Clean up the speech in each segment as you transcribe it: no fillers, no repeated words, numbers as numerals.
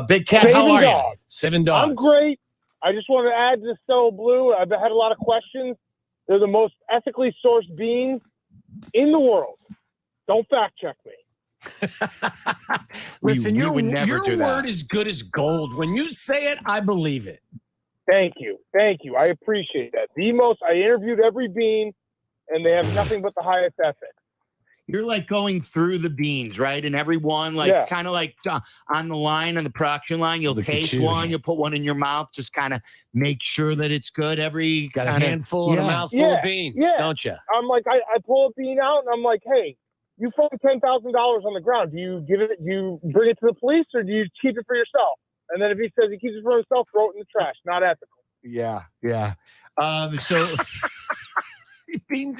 Big Cat, how are you? Seven dogs. I'm great. I just want to add to Stella Blue. I've had a lot of questions. They're the most ethically sourced beans in the world. Don't fact check me. Listen, we your would never do that. word is good as gold. When you say it, I believe it. Thank you. I appreciate that. I interviewed every bean, and they have nothing but the highest ethics. You're like going through the beans, right? And everyone, kind of like on the line, on the production line, you'll taste one, you'll put one in your mouth, just kind of make sure that it's good. Got a handful and a mouthful of beans, don't you? I'm like, I pull a bean out, and I'm like, hey, you find $10,000 on the ground. Do you give it? Do you bring it to the police, or do you keep it for yourself? And then if he says he keeps it for himself, throw it in the trash. Not ethical. Yeah. So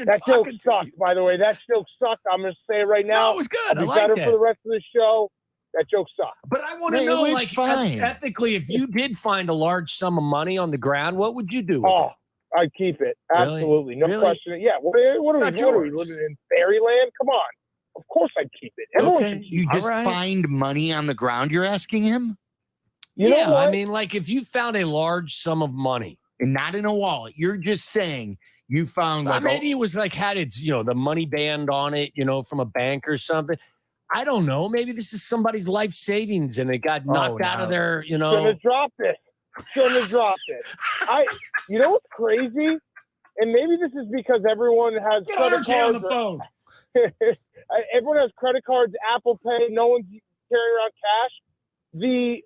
that joke sucked, by the way. That joke sucked. I'm going to say it right now. No, it was good. I'll be better for the rest of the show. That joke sucked. But I want to know, like, ethically, if you did find a large sum of money on the ground, what would you do with it? I'd keep it. Absolutely. No question. Yeah. What are we living in fairyland? Come on. Of course I'd keep it. Everyone you just find money on the ground, you're asking him? You know what? I mean, like, if you found a large sum of money. And not in a wallet. You're just saying you found maybe it was like had its, the money band on it, from a bank or something. I don't know. Maybe this is somebody's life savings and it got knocked out of their, Shouldn't have dropped it. You know what's crazy? And maybe this is because everyone has credit cards. On the phone. Everyone has credit cards, Apple Pay. No one's carrying around cash. The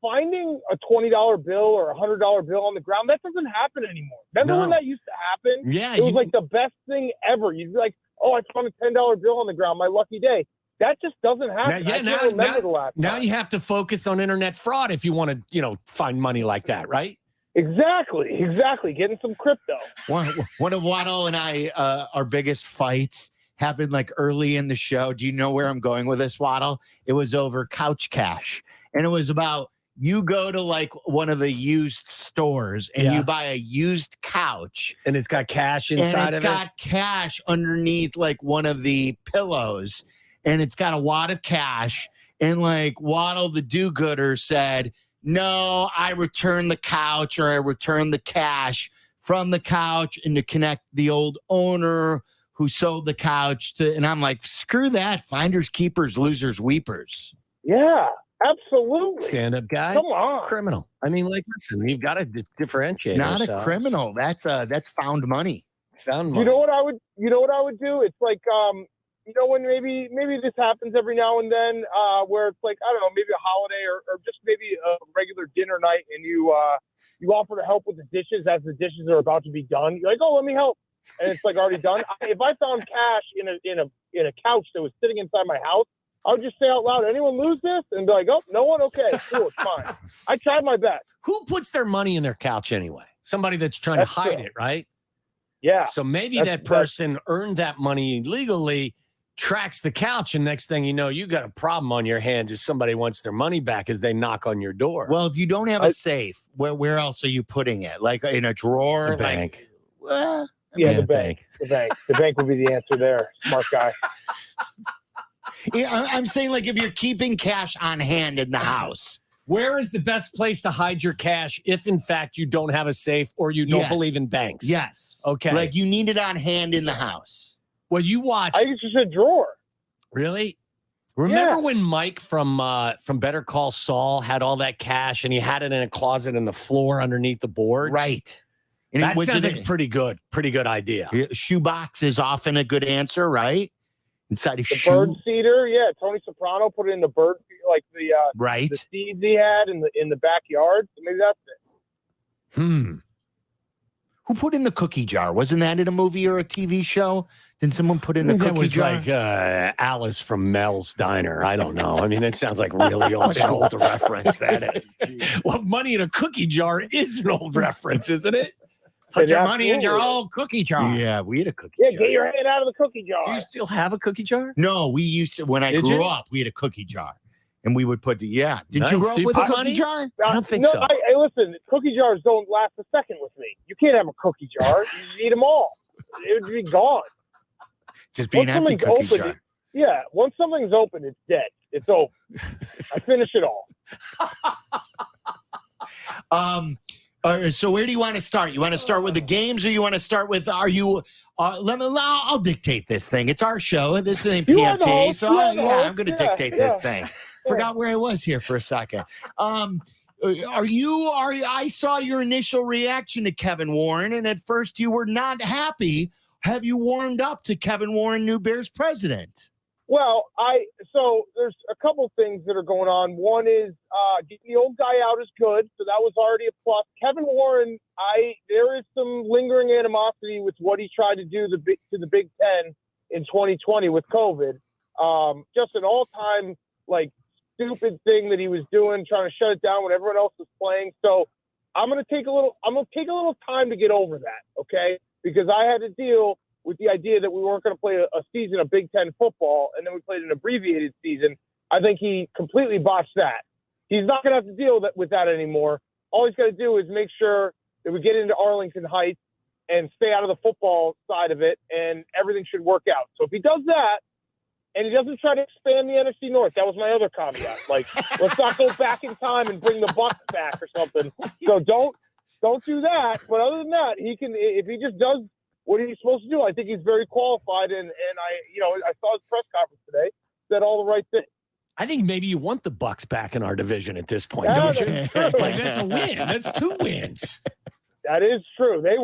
finding a $20 bill or a $100 bill on the ground, that doesn't happen anymore. Remember when that used to happen? Yeah, it was like the best thing ever. You'd be like, "Oh, I found a $10 bill on the ground, my lucky day." That just doesn't happen. I can't remember the last time. Now you have to focus on internet fraud if you want to, find money like that, right? Exactly. Getting some crypto. One of Waddle and I, our biggest fights happened like early in the show. Do you know where I'm going with this, Waddle? It was over couch cash. And it was about you go to like one of the used stores and you buy a used couch. And it's got cash inside of it. And it's got cash underneath like one of the pillows. And it's got a wad of cash. And like Waddle the do-gooder said, no, I return the couch or I return the cash from the couch and to connect the old owner who sold the couch to, and I'm like, screw that. Finders, keepers, losers, weepers. Yeah, absolutely. Stand-up guy. Come on. Criminal. I mean, like, listen, you've got to differentiate. Not a criminal. That's found money. Found money. You know what I would do? It's like, when maybe this happens every now and then, where it's like, I don't know, maybe a holiday or just maybe a regular dinner night, and you offer to help with the dishes as the dishes are about to be done. You're like, oh, let me help. And it's like already done. If I found cash in a couch that was sitting inside my house, I would just say out loud, anyone lose this? And be like, oh, no one? Okay, cool, it's fine. I tried my best. Who puts their money in their couch anyway? Somebody that's trying to hide it, right? Yeah. So maybe that person earned that money illegally, tracks the couch, and next thing you know, you got a problem on your hands as somebody wants their money back as they knock on your door. Well, if you don't have a safe, where else are you putting it? Like in a drawer? The bank. The bank. The bank would be the answer there. Smart guy. Yeah, I'm saying, like, if you're keeping cash on hand in the house. Where is the best place to hide your cash if, in fact, you don't have a safe or you don't believe in banks? Yes. Okay. Like, you need it on hand in the house. Well, you watch. I think it's just a drawer. Really? Remember when Mike from Better Call Saul had all that cash and he had it in a closet in the floor underneath the boards? Right. And that sounds like a pretty good idea. Shoebox is often a good answer, right? Inside a shoe. Bird seeder, yeah. Tony Soprano put it in the bird, like the seeds he had in the backyard. So maybe that's it. Who put in the cookie jar? Wasn't that in a movie or a TV show? Did someone put in a cookie jar? That was like Alice from Mel's Diner. I don't know. I mean, that sounds like really old school to reference. That is. Well, money in a cookie jar is an old reference, isn't it? Put your money in your old cookie jar. Yeah, we had a cookie jar. Yeah, get your hand out of the cookie jar. Do you still have a cookie jar? No, we used to, when I grew up, we had a cookie jar. And we would put Did you grow up with a cookie jar? I don't think so. Hey, listen, cookie jars don't last a second with me. You can't have a cookie jar. You eat them all. It would be gone. Just be an empty cookie jar. Yeah, once something's open, it's dead. It's over. I finish it all. So where do you want to start? You want to start with the games, or you want to start with? I'll dictate this thing. It's our show. This ain't PMT, so I'm going to dictate this thing. Forgot where I was here for a second. I saw your initial reaction to Kevin Warren, and at first you were not happy. Have you warmed up to Kevin Warren, new Bears president? Well, so there's a couple things that are going on. One is getting the old guy out is good, so that was already a plus. Kevin Warren, there is some lingering animosity with what he tried to do to the Big Ten in 2020 with COVID. Just an all-time stupid thing that he was doing, trying to shut it down when everyone else was playing. So I'm gonna take a little time to get over that, okay? Because I had to deal with the idea that we weren't going to play a season of Big Ten football, and then we played an abbreviated season. I think he completely botched that. He's not going to have to deal with that anymore. All he's got to do is make sure that we get into Arlington Heights and stay out of the football side of it, and everything should work out. So if he does that, and he doesn't try to expand the NFC North, that was my other caveat. Let's not go back in time and bring the Bucks back or something. So don't do that. But other than that, he can, if he just does what he's supposed to do, I think he's very qualified. And I saw his press conference today, said all the right things. I think maybe you want the Bucks back in our division at this point, don't you? That's a win. That's 2 wins. That is true. That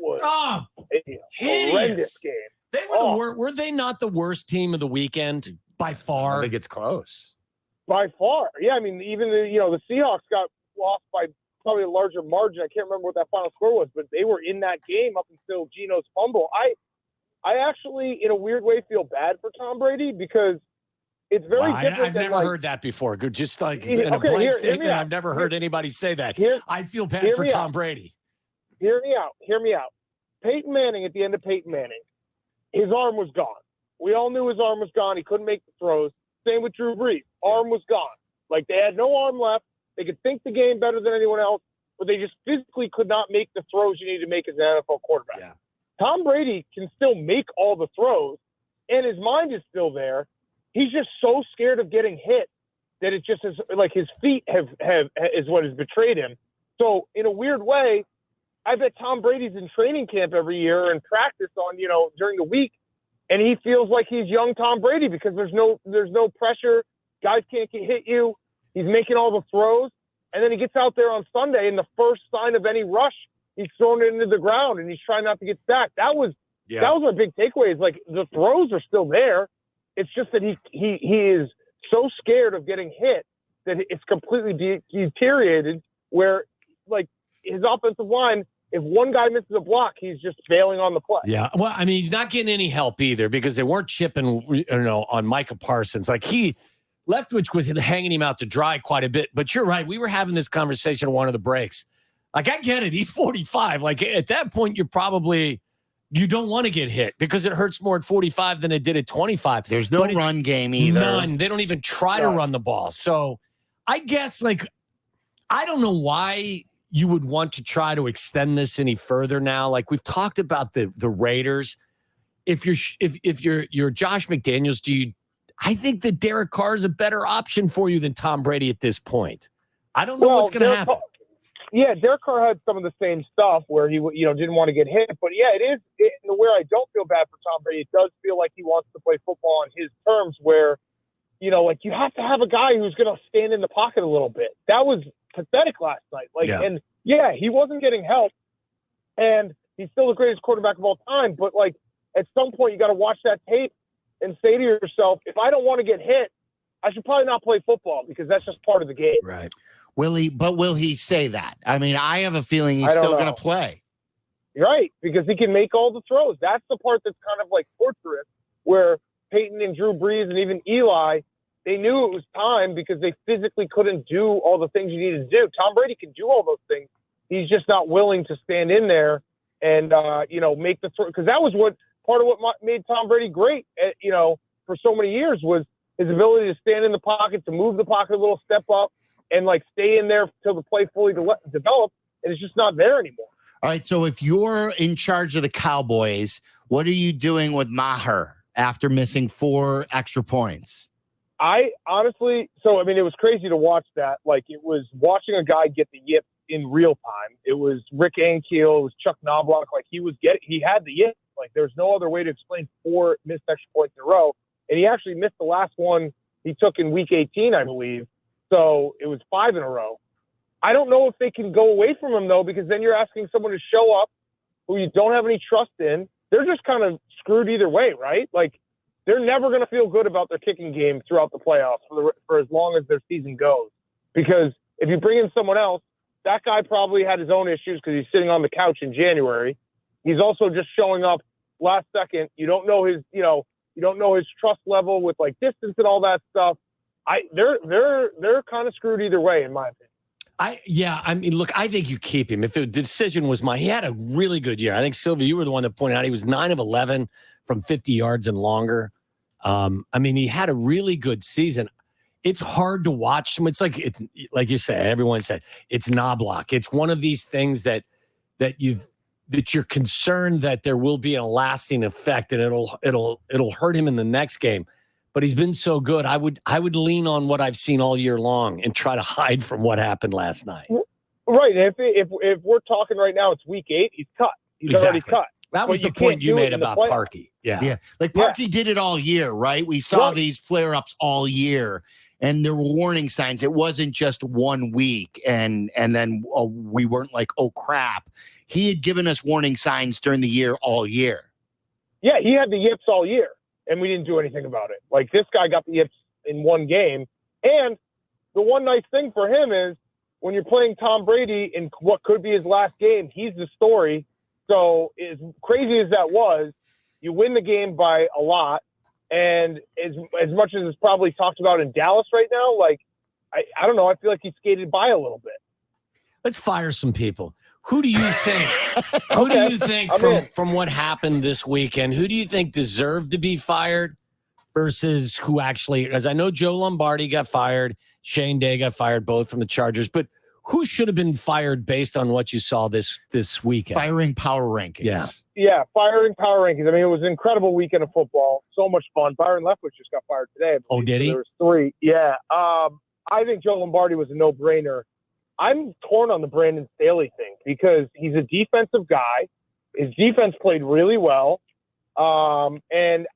was a horrendous game. They were were they not the worst team of the weekend by far? I think it's close. By far. Yeah, I mean, even the Seahawks got lost by probably a larger margin. I can't remember what that final score was, but they were in that game up until Geno's fumble. I actually, in a weird way, feel bad for Tom Brady because it's very different. I've never heard that before. Just in a blank statement, I've never heard anybody say that. I feel bad for Tom Brady. Hear me out. Peyton Manning, at the end of Peyton Manning, his arm was gone. We all knew his arm was gone. He couldn't make the throws. Same with Drew Brees. Arm was gone. They had no arm left. They could think the game better than anyone else, but they just physically could not make the throws you need to make as an NFL quarterback. Yeah. Tom Brady can still make all the throws, and his mind is still there. He's just so scared of getting hit that it just is his feet is what has betrayed him. So in a weird way, I bet Tom Brady's in training camp every year and practice on, during the week, and he feels like he's young Tom Brady because there's no pressure. Guys can't hit you. He's making all the throws, and then he gets out there on Sunday, and the first sign of any rush, he's throwing it into the ground, and he's trying not to get sacked. That was my big takeaway. Is the throws are still there. It's just that he is so scared of getting hit that it's completely deteriorated. Where his offensive line, if one guy misses a block, he's just bailing on the play. Yeah, well, I mean, he's not getting any help either because they weren't chipping, on Micah Parsons. Leftwich was hanging him out to dry quite a bit. But you're right. We were having this conversation on one of the breaks. I get it. He's 45. At that point, you don't want to get hit because it hurts more at 45 than it did at 25. There's no run game either. None. They don't even try to run the ball. So I guess, I don't know why you would want to try to extend this any further now. We've talked about the Raiders. If you're Josh McDaniels, I think that Derek Carr is a better option for you than Tom Brady at this point. I don't know what's going to happen. Derek Carr had some of the same stuff where he didn't want to get hit. But, it is where I don't feel bad for Tom Brady. It does feel like he wants to play football on his terms where, you have to have a guy who's going to stand in the pocket a little bit. That was pathetic last night. And, he wasn't getting help. And he's still the greatest quarterback of all time. But, at some point you got to watch that tape and say to yourself, if I don't want to get hit, I should probably not play football because that's just part of the game. Right. Will he say that? I mean, I have a feeling he's still going to play. Right, because he can make all the throws. That's the part that's kind of torturous, where Peyton and Drew Brees and even Eli, they knew it was time because they physically couldn't do all the things you needed to do. Tom Brady can do all those things. He's just not willing to stand in there and, make the throw. Because that was part of what made Tom Brady great, for so many years was his ability to stand in the pocket, to move the pocket a little, step up, and stay in there till the play fully develops. And it's just not there anymore. All right. So if you're in charge of the Cowboys, what are you doing with Maher after missing 4 extra points? I honestly, so I mean, it was crazy to watch that. Like, it was watching a guy get the yip in real time. It was Rick Ankiel, it was Chuck Knobloch. Like, he had the yip. Like, there's no other way to explain 4 missed extra points in a row. And he actually missed the last one he took in week 18, I believe. So it was 5 in a row. I don't know if they can go away from him, though, because then you're asking someone to show up who you don't have any trust in. They're just kind of screwed either way, right? Like, they're never going to feel good about their kicking game throughout the playoffs for as long as their season goes. Because if you bring in someone else, that guy probably had his own issues because he's sitting on the couch in January. He's also just showing up last second. You don't know his trust level with like distance and all that stuff. They're kind of screwed either way, in my opinion. I mean, look, I think you keep him. If the decision was mine, he had a really good year. I think, Silvy, you were the one that pointed out he was 9 of 11 from 50 yards and longer. I mean, he had a really good season. It's hard to watch him. It's like you said, everyone said, it's Knobloch. It's one of these things that you're concerned that there will be a lasting effect and it'll hurt him in the next game. But he's been so good. I would lean on what I've seen all year long and try to hide from what happened last night. Right. If we're talking right now, it's week 8. He's cut. He's already cut. That was the point you made about Parkey. Yeah. Like Parkey did it all year, right? We saw these flare-ups all year, and there were warning signs. It wasn't just 1 week, and then we weren't like, oh, crap. He had given us warning signs during the year all year. Yeah, he had the yips all year, and we didn't do anything about it. Like, this guy got the yips in one game. And the one nice thing for him is when you're playing Tom Brady in what could be his last game, he's the story. So as crazy as that was, you win the game by a lot. And as much as it's probably talked about in Dallas right now, like, I don't know, I feel like he skated by a little bit. Let's fire some people. Who do you think? From what happened this weekend? Who do you think deserved to be fired versus who actually? As I know, Joe Lombardi got fired, Shane Day got fired, both from the Chargers. But who should have been fired based on what you saw this weekend? Firing power rankings. Yeah, firing power rankings. I mean, it was an incredible weekend of football. So much fun. Byron Leftwich just got fired today. Oh, did he? There was 3. Yeah. I think Joe Lombardi was a no-brainer. I'm torn on the Brandon Staley thing because he's a defensive guy. His defense played really well. And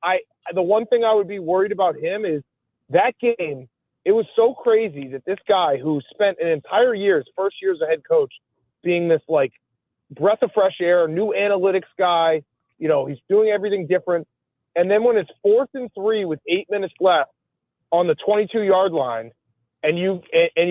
the one thing I would be worried about him is that game. It was so crazy that this guy who spent an entire year, his first year as a head coach, being this like breath of fresh air, new analytics guy, he's doing everything different. And then when it's 4th and 3 with 8 minutes left on the 22-yard line, and you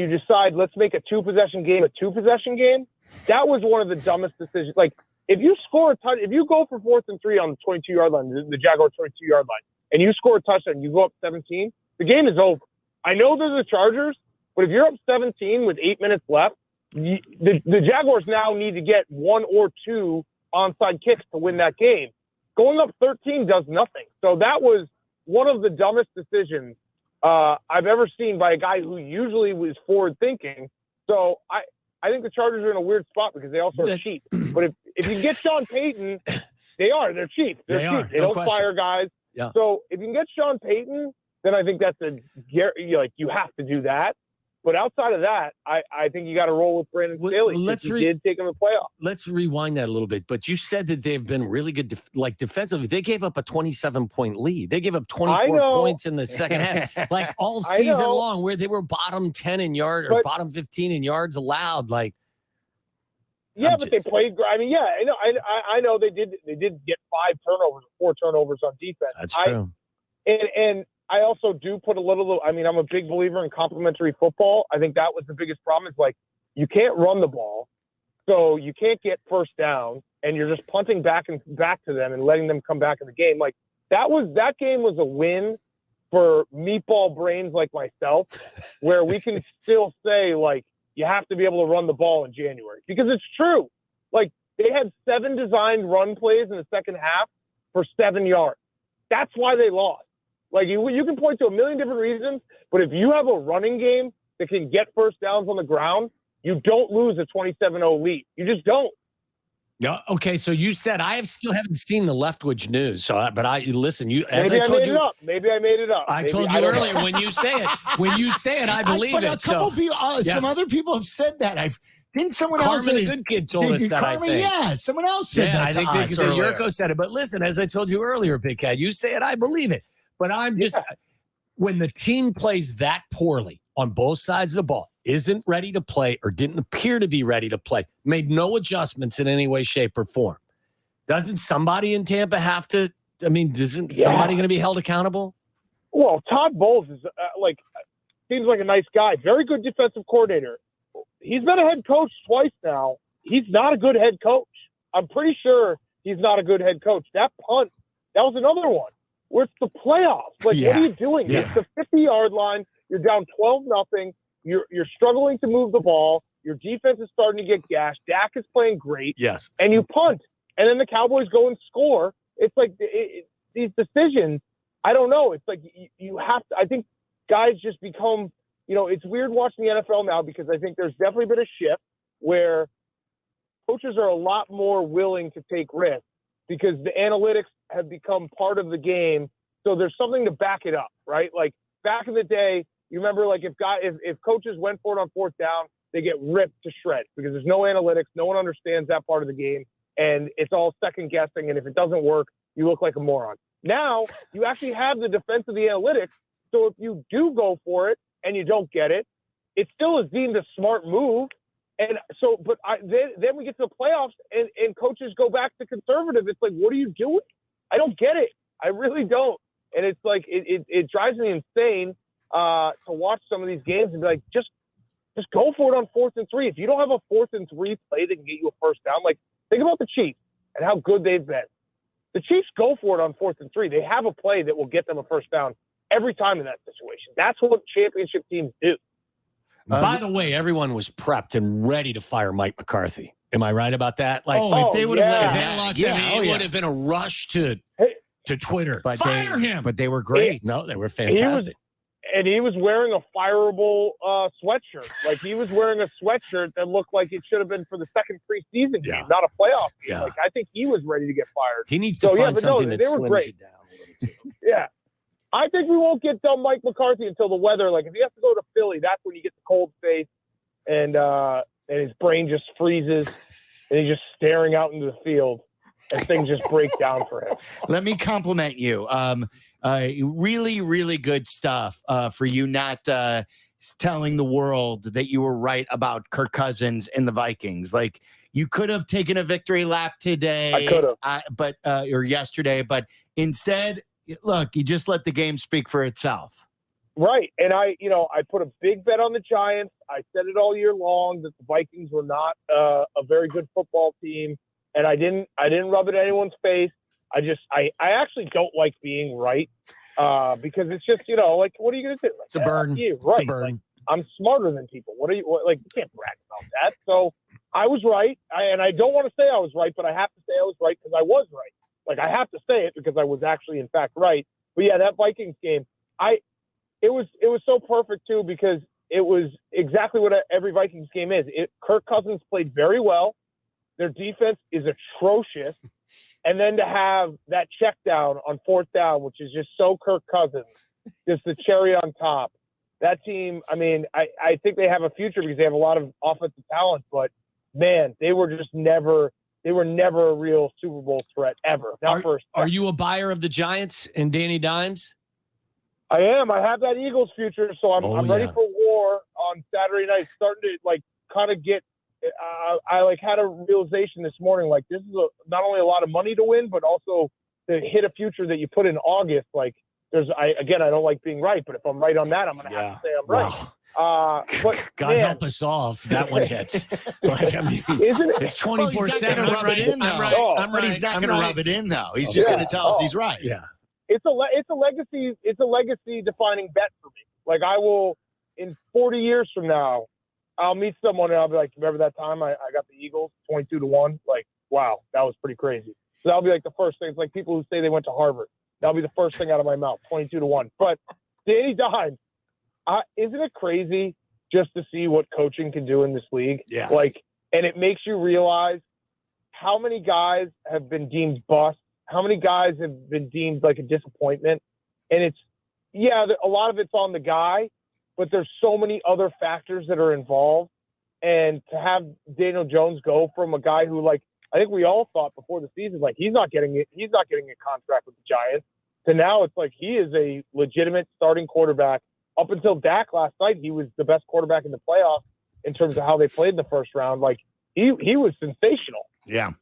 decide, let's make a 2-possession game a 2-possession game, that was one of the dumbest decisions. Like, if you score if you go for 4th and 3 on the 22-yard line, the Jaguars 22-yard line, and you score a touchdown, you go up 17, the game is over. I know they're the Chargers, but if you're up 17 with 8 minutes left, the Jaguars now need to get 1 or 2 onside kicks to win that game. Going up 13 does nothing. So that was one of the dumbest decisions I've ever seen by a guy who usually was forward-thinking. So I think the Chargers are in a weird spot because they also are cheap. But if you get Sean Payton, they're cheap. They're cheap. They don't fire guys. Yeah. So if you can get Sean Payton, then I think that's you have to do that. But outside of that, I think you got to roll with Brandon Staley. He did take him to the playoff. Let's rewind that a little bit. But you said that they've been really good, defensively. They gave up a 27-point lead. They gave up 24 points in the second half, like all season long, where they were bottom 10 in yards or bottom 15 in yards allowed. Like, yeah, they played. I mean, yeah, I know they did get 4 turnovers on defense. That's true. And I also do put I'm a big believer in complementary football. I think that was the biggest problem. It's like, you can't run the ball, so you can't get first down, and you're just punting back to them and letting them come back in the game. Like, that game was a win for meatball brains like myself, where we can still say, like, you have to be able to run the ball in January, because it's true. Like, they had 7 designed run plays in the second half for 7 yards. That's why they lost. Like, you can point to a million different reasons, but if you have a running game that can get first downs on the ground, you don't lose a 27-0 lead. You just don't. Yeah. Okay. So you said still haven't seen the Leftwich news. So, but listen. Maybe I made it up. Maybe I made it up. I told you earlier when you say it. When you say it, I believe it. A couple people, some other people have said that. Didn't someone else? Carmen, the good kid, told us that. Carmen, yeah, someone else said that. I think that Yurko said it. But listen, as I told you earlier, Big Cat, you say it, I believe it. But I'm just when the team plays that poorly on both sides of the ball, isn't ready to play or didn't appear to be ready to play, made no adjustments in any way, shape, or form. Doesn't somebody in Tampa have to? I mean, isn't somebody going to be held accountable? Well, Todd Bowles is seems like a nice guy. Very good defensive coordinator. He's been a head coach twice now. He's not a good head coach. I'm pretty sure he's not a good head coach. That punt, that was another one. Where it's the playoffs. Like, what are you doing? Yeah. It's the 50-yard line. You're down 12-0. You're struggling to move the ball. Your defense is starting to get gashed. Dak is playing great. Yes. And you punt. And then the Cowboys go and score. It's like these decisions, I don't know. It's like you have to – I think guys just become – it's weird watching the NFL now because I think there's definitely been a shift where coaches are a lot more willing to take risks because the analytics have become part of the game. So there's something to back it up, right? Like back in the day, you remember like if coaches went for it on fourth down, they get ripped to shreds because there's no analytics. No one understands that part of the game. And it's all second guessing. And if it doesn't work, you look like a moron. Now you actually have the defense of the analytics. So if you do go for it and you don't get it, it still is deemed a smart move. And so, but then we get to the playoffs and coaches go back to conservative. It's like, what are you doing? I don't get it. I really don't. And it's like, it drives me insane to watch some of these games and be like, just go for it on 4th and 3. If you don't have a 4th and 3 play that can get you a first down, like think about the Chiefs and how good they've been. The Chiefs go for it on 4th and 3. They have a play that will get them a first down every time in that situation. That's what championship teams do. By the way, everyone was prepped and ready to fire Mike McCarthy. Am I right about that? Like, if they would have it would have been a rush to Twitter. But fire him. But they were great. No, they were fantastic. He was wearing a fireable sweatshirt. Like he was wearing a sweatshirt that looked like it should have been for the second preseason game, not a playoff game. Yeah. Like I think he was ready to get fired. He needs to find something that slims you down a little too. Yeah. I think we won't get done Mike McCarthy until the weather. Like if he has to go to Philly, that's when you get the cold face and his brain just freezes and he's just staring out into the field and things just break down for him. Let me compliment you. Really, really good stuff for you not telling the world that you were right about Kirk Cousins and the Vikings. Like you could have taken a victory lap today, I could have, or yesterday, but instead, look, you just let the game speak for itself. Right. And I put a big bet on the Giants. I said it all year long that the Vikings were not a very good football team. And I didn't rub it in anyone's face. I actually don't like being right because it's just, like, what are you going to do? Like, it's a burn. Yeah, right. It's a burn. Like, I'm smarter than people. You can't brag about that. So I was right. And I don't want to say I was right, but I have to say I was right because I was right. Like I have to say it because I was actually in fact right. But yeah, that Vikings game, it was so perfect too because it was exactly what every Vikings game is. Kirk Cousins played very well. Their defense is atrocious. And then to have that check down on 4th down, which is just so Kirk Cousins, just the cherry on top. That team, I mean, I think they have a future because they have a lot of offensive talent, but man, they were never a real Super Bowl threat ever. Are you a buyer of the Giants and Danny Dimes? I am. I have that Eagles future, so I'm ready for war on Saturday night. Starting to kind of get. I had a realization this morning. Like this is not only a lot of money to win, but also to hit a future that you put in August. Like I don't like being right, but if I'm right on that, I'm going to have to say I'm right. But God help us all if that one hits. Like, I mean, it's 24/7. I'm right. He's not going to rub it in though. He's just going to tell us he's right. Yeah. It's a legacy defining bet for me. Like I will in 40 years from now, I'll meet someone and I'll be like, remember that time I got the Eagles 22-1? Like, wow, that was pretty crazy. So that'll be like the first thing. It's like people who say they went to Harvard. That'll be the first thing out of my mouth, 22-1. But Danny Dimes, isn't it crazy just to see what coaching can do in this league? Yeah. And it makes you realize how many guys have been deemed bust, how many guys have been deemed like a disappointment. And it's, a lot of it's on the guy, but there's so many other factors that are involved. And to have Daniel Jones go from a guy who, like, I think we all thought before the season, like, he's not getting a contract with the Giants, to now it's like he is a legitimate starting quarterback. Up until Dak last night, he was the best quarterback in the playoffs in terms of how they played in the first round. Like, he was sensational. Yeah.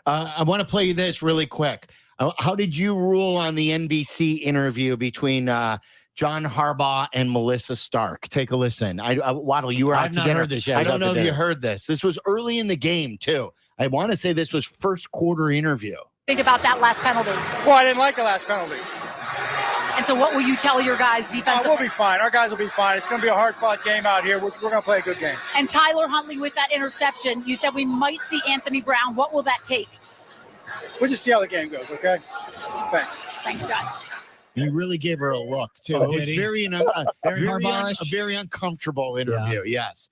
I want to play you this really quick. How did you rule on the NBC interview between John Harbaugh and Melissa Stark? Take a listen. Waddle, you were out to dinner. Heard this yet. I don't know if you heard this. This was early in the game, too. I want to say this was first quarter interview. Think about that last penalty. Well, I didn't like the last penalty. And so what will you tell your guys defensively? We'll be fine. Our guys will be fine. It's going to be a hard-fought game out here. We're going to play a good game. And Tyler Huntley with that interception, you said we might see Anthony Brown. What will that take? We'll just see how the game goes, okay? Thanks. Thanks, John. You really gave her a look, too. It was a very uncomfortable interview, yes.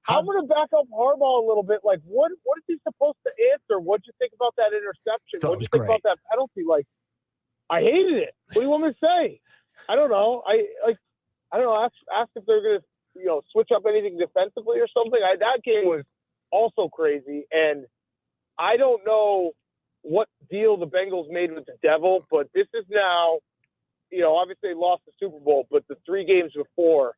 I'm going to back up Harbaugh a little bit. Like, what is he supposed to answer? What did you think about that interception? What did you think about that penalty? Like, I hated it. What do you want me to say? I don't know. I don't know. Ask if they're going to, switch up anything defensively or something. That game was also crazy, and I don't know what deal the Bengals made with the devil, but this is now, obviously they lost the Super Bowl, but the 3 games before,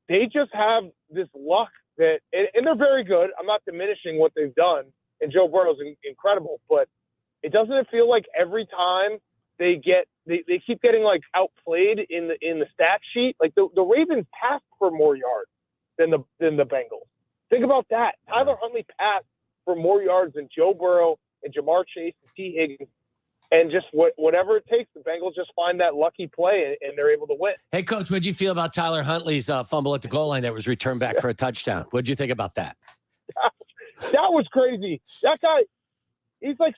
they just have this luck that, and they're very good. I'm not diminishing what they've done, and Joe Burrow's incredible, but doesn't feel like every time they keep getting like outplayed in the stat sheet? Like the Ravens passed for more yards than the Bengals. Think about that. Tyler Huntley passed for more yards than Joe Burrow and Jamar Chase and T. Higgins. And just whatever it takes, the Bengals just find that lucky play and they're able to win. Hey, Coach, what'd you feel about Tyler Huntley's fumble at the goal line that was returned back for a touchdown? What'd you think about that? That was crazy. That guy, he's like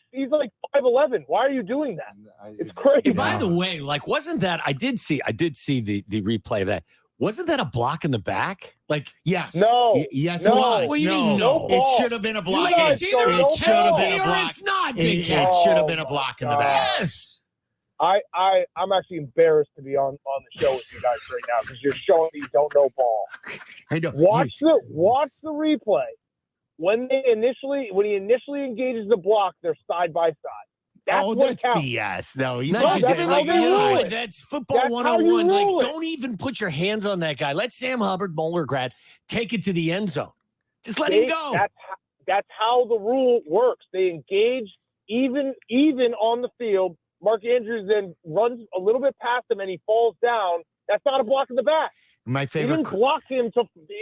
5'11". Why are you doing that? It's crazy. And by the way, like, wasn't that? I did see the replay of that. Wasn't that a block in the back? Like, yes. No. Yes, no. it was. Well, you didn't know. It should have been a block. It's either it should have been a block. It's not. It should have been a block in the back. Yes. I'm actually embarrassed to be on the show with you guys right now because you're showing me you don't know ball. I know. Watch the replay. When he initially engages the block, they're side by side. That's BS. No, that's football 101. Like, don't even put your hands on that guy. Let Sam Hubbard, Moeller grad, take it to the end zone. Just let him go. That's how the rule works. They engage even on the field. Mark Andrews then runs a little bit past him and he falls down. That's not a block in the back. My favorite. He didn't block him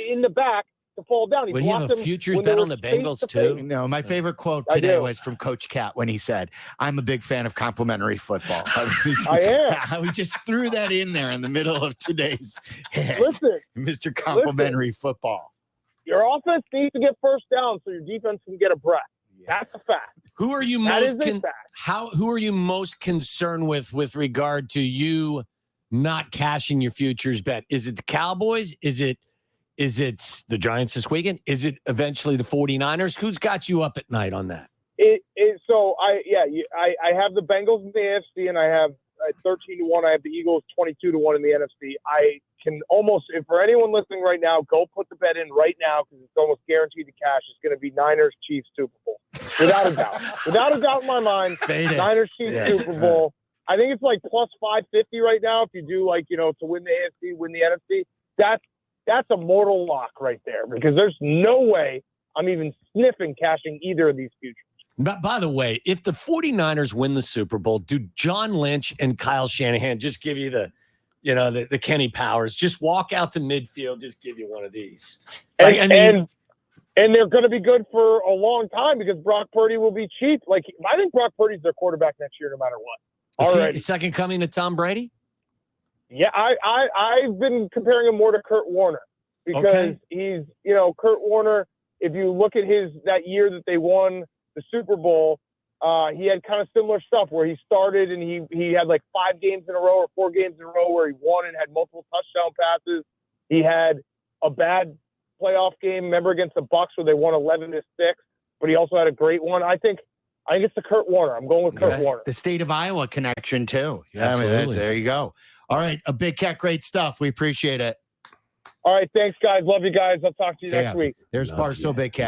in the back to fall down. Would you have a futures bet on the Bengals too? No, my favorite quote today was from Coach Cat when he said, "I'm a big fan of complimentary football." I am. We just threw that in there in the middle of today's head. Listen, Mr. Complimentary Football. Your offense needs to get first down so your defense can get a breath. That's a fact. Who are you who are you most concerned with regard to you not cashing your futures bet? Is it the Cowboys? Is it the Giants this weekend? Is it eventually the 49ers? Who's got you up at night on that? I have the Bengals in the AFC, and I have 13-1. I have the Eagles 22-1 in the NFC. I can almost, if for anyone listening right now, go put the bet in right now because it's almost guaranteed to cash. It's going to be Niners Chiefs Super Bowl, without a doubt. Without a doubt in my mind, Niners Chiefs Super Bowl. I think it's like plus 550 right now. If you do to win the AFC, win the NFC, that's a mortal lock right there because there's no way I'm even sniffing cashing either of these futures. But by the way, if the 49ers win the Super Bowl, do John Lynch and Kyle Shanahan just give you the Kenny Powers, just walk out to midfield, just give you one of these? And they're going to be good for a long time because Brock Purdy will be cheap. Like, I think Brock Purdy's their quarterback next year no matter what. Is he the second coming to Tom Brady? Yeah, I've been comparing him more to Kurt Warner because he's, Kurt Warner, if you look at that year that they won the Super Bowl, he had kind of similar stuff where he started and he had like 5 games in a row or 4 games in a row where he won and had multiple touchdown passes. He had a bad playoff game, remember, against the Bucs where they won 11-6, but he also had a great one. I think I think it's the Kurt Warner. I'm going with Kurt Warner. The state of Iowa connection, too. Yeah, Absolutely. there you go. All right. A Big Cat, great stuff. We appreciate it. All right. Thanks, guys. Love you guys. I'll talk to you See next ya. week. There's Love Barstool you. Big Cat.